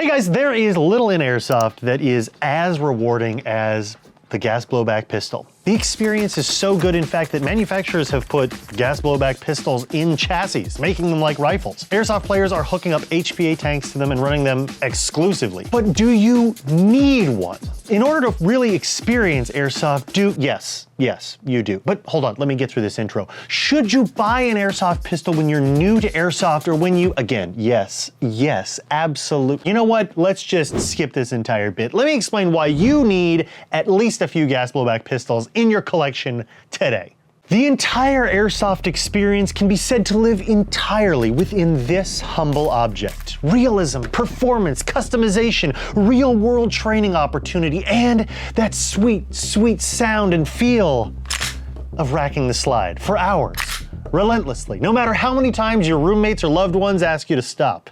Hey guys, there is little in Airsoft that is as rewarding as the gas blowback pistol. The experience is so good, in fact, that manufacturers have put gas blowback pistols in chassis, making them like rifles. Airsoft players are hooking up HPA tanks to them and running them exclusively. But do you need one? In order to really experience Airsoft, yes, you do. But hold on, let me get through this intro. Should you buy an Airsoft pistol when you're new to Airsoft, or when you, again, yes, absolutely. You know what? Let's just skip this entire bit. Let me explain why you need at least a few gas blowback pistols in your collection today. The entire Airsoft experience can be said to live entirely within this humble object. Realism, performance, customization, real-world training opportunity, and that sweet, sweet sound and feel of racking the slide for hours, relentlessly, no matter how many times your roommates or loved ones ask you to stop.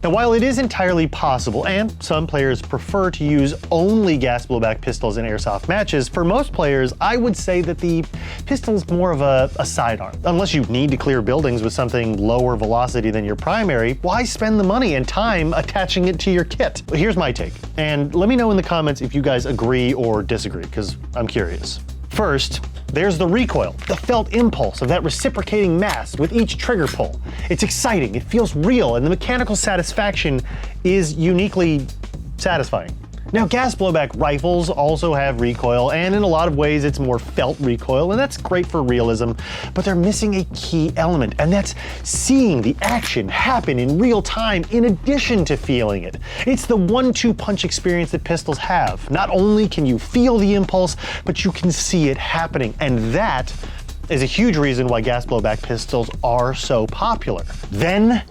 Now, while it is entirely possible, and some players prefer to use only gas blowback pistols in Airsoft matches, for most players, I would say that the pistol's more of a sidearm. Unless you need to clear buildings with something lower velocity than your primary, why spend the money and time attaching it to your kit? Here's my take, and let me know in the comments if you guys agree or disagree, because I'm curious. First, there's the recoil, the felt impulse of that reciprocating mass with each trigger pull. It's exciting, it feels real, and the mechanical satisfaction is uniquely satisfying. Now, gas blowback rifles also have recoil, and in a lot of ways it's more felt recoil, and that's great for realism, but they're missing a key element, and that's seeing the action happen in real time in addition to feeling it. It's the 1-2 punch experience that pistols have. Not only can you feel the impulse, but you can see it happening, and that is a huge reason why gas blowback pistols are so popular. Then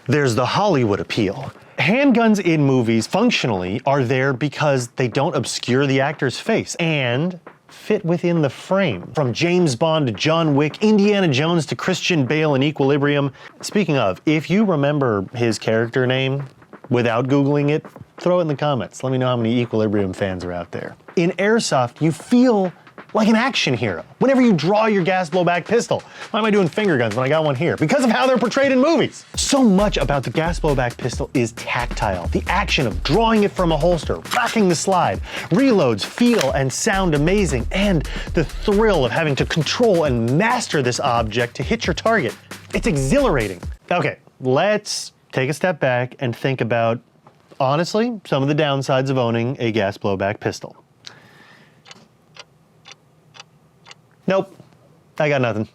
there's the Hollywood appeal. Handguns in movies, functionally, are there because they don't obscure the actor's face and fit within the frame. From James Bond to John Wick, Indiana Jones to Christian Bale in Equilibrium. Speaking of, if you remember his character name without Googling it, throw it in the comments. Let me know how many Equilibrium fans are out there. In Airsoft, you feel like an action hero whenever you draw your gas blowback pistol. Why am I doing finger guns when I got one here? Because of how they're portrayed in movies. So much about the gas blowback pistol is tactile. The action of drawing it from a holster, racking the slide, reloads feel and sound amazing, and the thrill of having to control and master this object to hit your target. It's exhilarating. Okay, let's take a step back and think about, honestly, some of the downsides of owning a gas blowback pistol. Nope, I got nothing.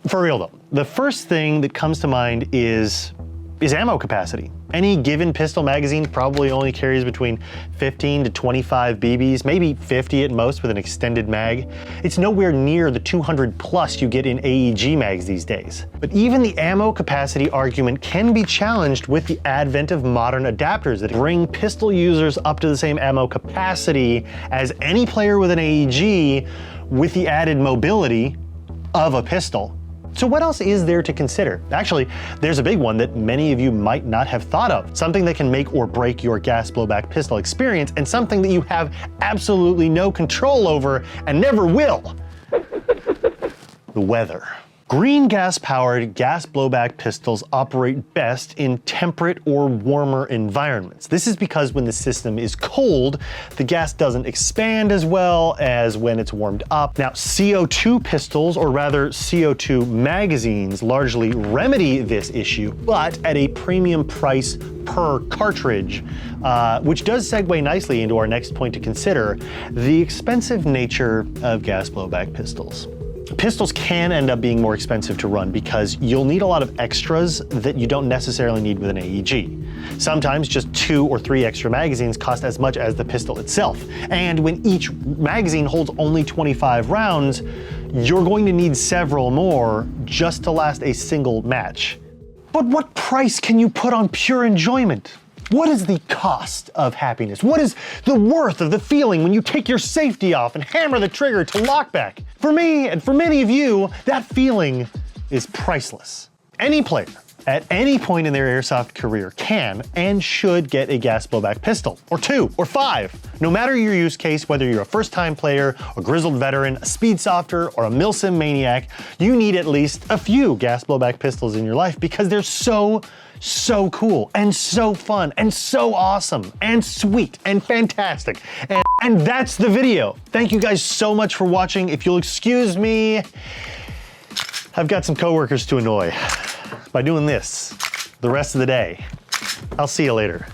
For real though, the first thing that comes to mind is ammo capacity. Any given pistol magazine probably only carries between 15 to 25 BBs, maybe 50 at most with an extended mag. It's nowhere near the 200 plus you get in AEG mags these days. But even the ammo capacity argument can be challenged with the advent of modern adapters that bring pistol users up to the same ammo capacity as any player with an AEG, with the added mobility of a pistol. So what else is there to consider? Actually, there's a big one that many of you might not have thought of, something that can make or break your gas blowback pistol experience, and something that you have absolutely no control over and never will. The weather. Green gas-powered gas blowback pistols operate best in temperate or warmer environments. This is because when the system is cold, the gas doesn't expand as well as when it's warmed up. Now, CO2 pistols, or rather CO2 magazines, largely remedy this issue, but at a premium price per cartridge, which does segue nicely into our next point to consider, the expensive nature of gas blowback pistols. Pistols can end up being more expensive to run because you'll need a lot of extras that you don't necessarily need with an AEG. Sometimes just 2 or 3 extra magazines cost as much as the pistol itself. And when each magazine holds only 25 rounds, you're going to need several more just to last a single match. But what price can you put on pure enjoyment? What is the cost of happiness? What is the worth of the feeling when you take your safety off and hammer the trigger to lockback? For me, and for many of you, that feeling is priceless. Any player at any point in their Airsoft career can and should get a gas blowback pistol, or 2, or 5. No matter your use case, whether you're a first-time player, a grizzled veteran, a speed softer, or a milsim maniac, you need at least a few gas blowback pistols in your life because they're so so cool and so fun and so awesome and sweet and fantastic. And that's the video. Thank you guys so much for watching. If you'll excuse me, I've got some coworkers to annoy by doing this the rest of the day. I'll see you later.